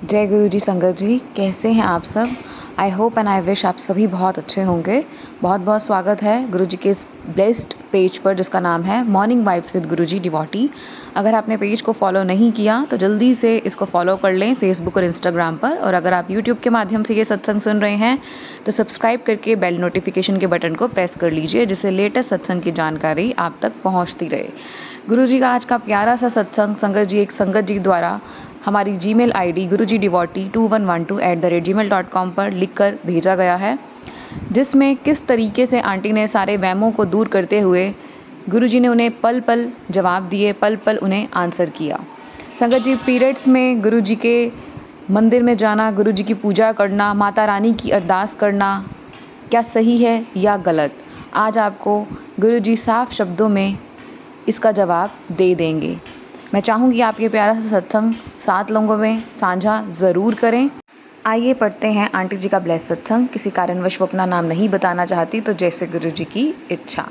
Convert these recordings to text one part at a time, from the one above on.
जय गुरु जी संगत जी, कैसे हैं आप सब। I hope and I wish आप सभी बहुत अच्छे होंगे। बहुत बहुत स्वागत है गुरु जी के इस ब्लेस्ड पेज पर जिसका नाम है morning vibes with Guru ji devotee. अगर आपने पेज को फॉलो नहीं किया तो जल्दी से इसको फॉलो कर लें फेसबुक और इंस्टाग्राम पर। और अगर आप यूट्यूब के माध्यम से ये सत्संग सुन रहे हैं तो सब्सक्राइब करके बेल नोटिफिकेशन के बटन को प्रेस कर लीजिए, जिससे लेटेस्ट सत्संग की जानकारी आप तक पहुँचती रहे। गुरु जी का आज का प्यारा सा सत्संग संगत जी द्वारा हमारी जीमेल आईडी guruji2112@gmail.com पर लिखकर भेजा गया है, जिसमें किस तरीके से आंटी ने सारे वहमों को दूर करते हुए गुरुजी ने उन्हें पल पल जवाब दिए, पल पल उन्हें आंसर किया। संगत जी, पीरियड्स में गुरुजी के मंदिर में जाना, गुरुजी की पूजा करना, माता रानी की अरदास करना क्या सही है या गलत, आज आपको गुरुजी साफ शब्दों में इसका जवाब दे देंगे। मैं चाहूँगी आप ये प्यारा सा सत्संग 7 लोगों में साझा ज़रूर करें। आइए पढ़ते हैं आंटी जी का ब्लेस सत्संग। किसी कारणवश वो अपना नाम नहीं बताना चाहती, तो जैसे गुरु जी की इच्छा।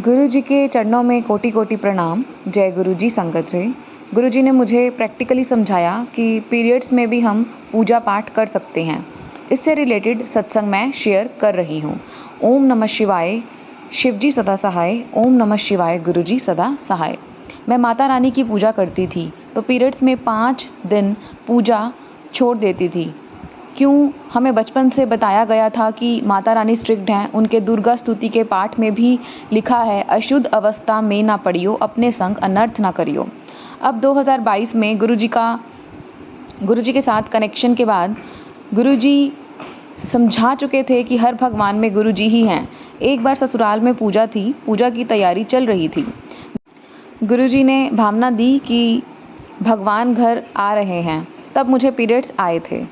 गुरु जी के चरणों में कोटि कोटि प्रणाम। जय गुरु जी संगत जी। गुरु जी ने मुझे प्रैक्टिकली समझाया कि पीरियड्स में भी हम पूजा पाठ कर सकते हैं। इससे रिलेटेड सत्संग मैं शेयर कर रही हूँ। ओम नमः शिवाय, शिवजी सदा सहाय। ओम नमः शिवाय, गुरु जी सदा सहाय। मैं माता रानी की पूजा करती थी तो पीरियड्स में 5 दिन पूजा छोड़ देती थी। क्यों? हमें बचपन से बताया गया था कि माता रानी स्ट्रिक्ट हैं। उनके दुर्गा स्तुति के पाठ में भी लिखा है, अशुद्ध अवस्था में ना पड़ियो, अपने संग अनर्थ ना करियो। अब 2022 में गुरुजी के साथ कनेक्शन के बाद गुरुजी समझा चुके थे कि हर भगवान में गुरुजी ही हैं। एक बार ससुराल में पूजा थी, पूजा की तैयारी चल रही थी। गुरुजी ने भावना दी कि भगवान घर आ रहे हैं। तब मुझे पीरियड्स आए थे।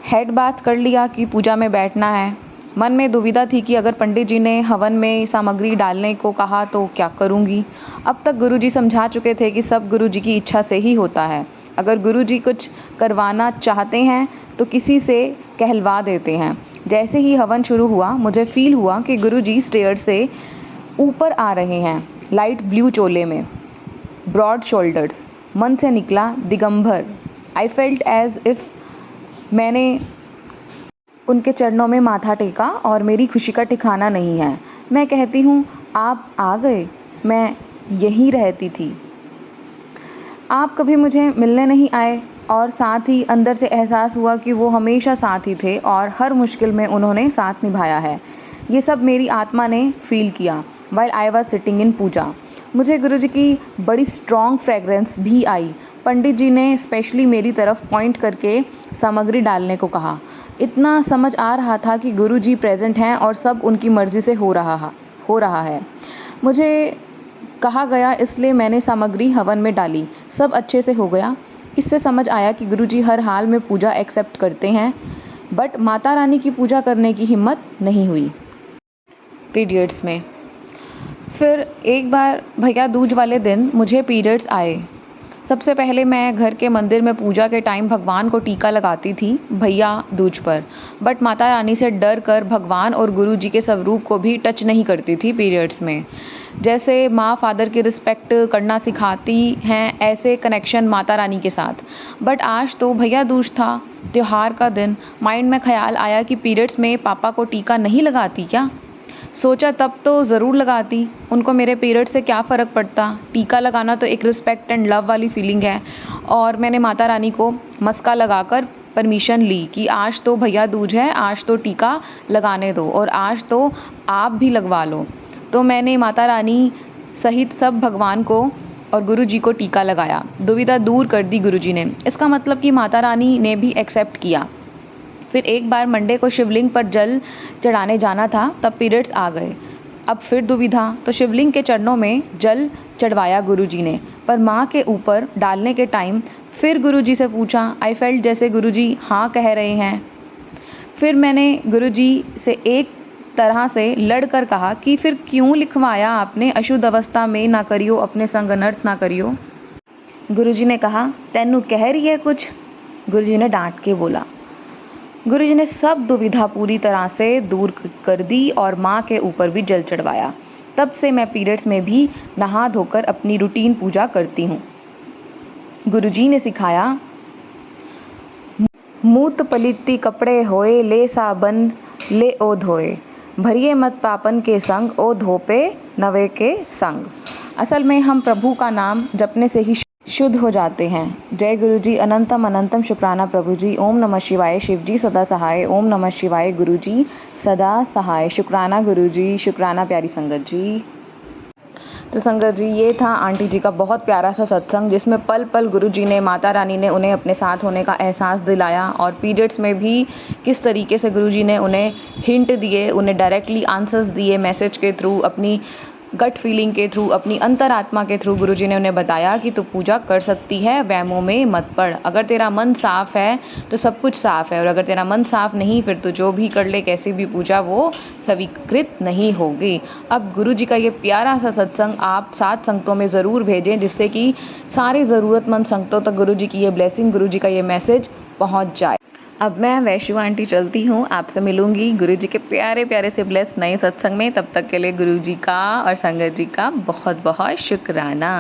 हेड बात कर लिया कि पूजा में बैठना है। मन में दुविधा थी कि अगर पंडित जी ने हवन में सामग्री डालने को कहा तो क्या करूंगी। अब तक गुरुजी समझा चुके थे कि सब गुरुजी की इच्छा से ही होता है। अगर गुरुजी कुछ करवाना चाहते हैं तो किसी से कहलवा देते हैं। जैसे ही हवन शुरू हुआ मुझे फील हुआ कि गुरुजी स्टेयर से ऊपर आ रहे हैं, लाइट ब्लू चोले में, ब्रॉड शोल्डर्स। मन से निकला दिगंबर। आई फेल्ट एज इफ़ मैंने उनके चरणों में माथा टेका और मेरी खुशी का ठिकाना नहीं है। मैं कहती हूँ, आप आ गए, मैं यहीं रहती थी। आप कभी मुझे मिलने नहीं आए और साथ ही अंदर से एहसास हुआ कि वो हमेशा साथ ही थे और हर मुश्किल में उन्होंने साथ निभाया है। ये सब मेरी आत्मा ने फील किया while I was sitting in puja. मुझे गुरुजी की बड़ी स्ट्रॉन्ग फ्रेगरेंस भी आई। पंडित जी ने स्पेशली मेरी तरफ पॉइंट करके सामग्री डालने को कहा। इतना समझ आ रहा था कि गुरुजी प्रेजेंट हैं और सब उनकी मर्ज़ी से हो रहा है। मुझे कहा गया, इसलिए मैंने सामग्री हवन में डाली। सब अच्छे से हो गया। इससे समझ आया कि गुरुजी हर हाल में पूजा एक्सेप्ट करते हैं, बट माता रानी की पूजा करने की हिम्मत नहीं हुई पीरियड्स में। फिर एक बार भैया दूज वाले दिन मुझे पीरियड्स आए। सबसे पहले मैं घर के मंदिर में पूजा के टाइम भगवान को टीका लगाती थी भैया दूज पर, बट माता रानी से डर कर भगवान और गुरु जी के स्वरूप को भी टच नहीं करती थी पीरियड्स में। जैसे माँ फादर की रिस्पेक्ट करना सिखाती हैं, ऐसे कनेक्शन माता रानी के साथ। बट आज तो भैया दूज था, त्योहार का दिन। माइंड में ख्याल आया कि पीरियड्स में पापा को टीका नहीं लगाती क्या। सोचा तब तो ज़रूर लगाती, उनको मेरे पीरियड से क्या फ़र्क पड़ता। टीका लगाना तो एक रिस्पेक्ट एंड लव वाली फीलिंग है। और मैंने माता रानी को मस्का लगाकर परमिशन ली कि आज तो भैया दूज है, आज तो टीका लगाने दो और आज तो आप भी लगवा लो। तो मैंने माता रानी सहित सब भगवान को और गुरु जी को टीका लगाया। दुविधा दूर कर दी गुरु जी ने। इसका मतलब कि माता रानी ने भी एक्सेप्ट किया। फिर एक बार मंडे को शिवलिंग पर जल चढ़ाने जाना था, तब पीरियड्स आ गए। अब फिर दुविधा, तो शिवलिंग के चरणों में जल चढ़वाया गुरुजी ने, पर माँ के ऊपर डालने के टाइम फिर गुरुजी से पूछा। आई फेल्ट जैसे गुरुजी हाँ कह रहे हैं। फिर मैंने गुरुजी से एक तरह से लड़कर कहा कि फिर क्यों लिखवाया आपने, अशुद्ध अवस्था में ना करियो, अपने संग अनर्थ ना करियो। गुरुजी ने कहा, तेनू कह रही है कुछ। गुरुजी ने डांट के बोला। गुरुजी ने सब दुविधा पूरी तरह से दूर कर दी और माँ के ऊपर भी जल चढ़वाया। तब से मैं पीरियड्स में भी नहा धोकर अपनी रूटीन पूजा करती हूँ। गुरुजी ने सिखाया मूत पलित्ती कपड़े होए, ले साबन ले ओ धोए, भरिए मत पापन के संग, ओ धोपे नवे के संग। असल में हम प्रभु का नाम जपने से ही शुद्ध हो जाते हैं। जय गुरु जी। अनंतम अनंतम शुक्राना प्रभु जी। ओम नमः शिवाय। शिव जी सदा सहाय। ओम नमः शिवाय। गुरु जी सदा सहाय। शुक्राना गुरु जी, शुक्राना प्यारी संगत जी। तो संगत जी, ये था आंटी जी का बहुत प्यारा सा सत्संग, जिसमें पल पल गुरु जी ने, माता रानी ने उन्हें अपने साथ होने का एहसास दिलाया, और पीरियड्स में भी किस तरीके से गुरु जी ने उन्हें हिंट दिए, उन्हें डायरेक्टली आंसर्स दिए मैसेज के थ्रू, अपनी गट फीलिंग के थ्रू, अपनी अंतरात्मा के थ्रू गुरुजी ने उन्हें बताया कि तू पूजा कर सकती है, वहमों में मत पड़। अगर तेरा मन साफ़ है तो सब कुछ साफ़ है, और अगर तेरा मन साफ़ नहीं, फिर तो जो भी कर ले, कैसी भी पूजा, वो स्वीकृत नहीं होगी। अब गुरुजी का ये प्यारा सा सत्संग आप 7 संगतों में ज़रूर भेजें, जिससे कि सारे ज़रूरतमंद संगतों तक गुरुजी की ये ब्लेसिंग, गुरुजी का ये मैसेज पहुँच जाए। अब मैं वैशु आंटी चलती हूँ, आपसे मिलूंगी गुरुजी के प्यारे प्यारे से ब्लेस्ड नए सत्संग में। तब तक के लिए गुरुजी का और संगत जी का बहुत बहुत शुक्राना।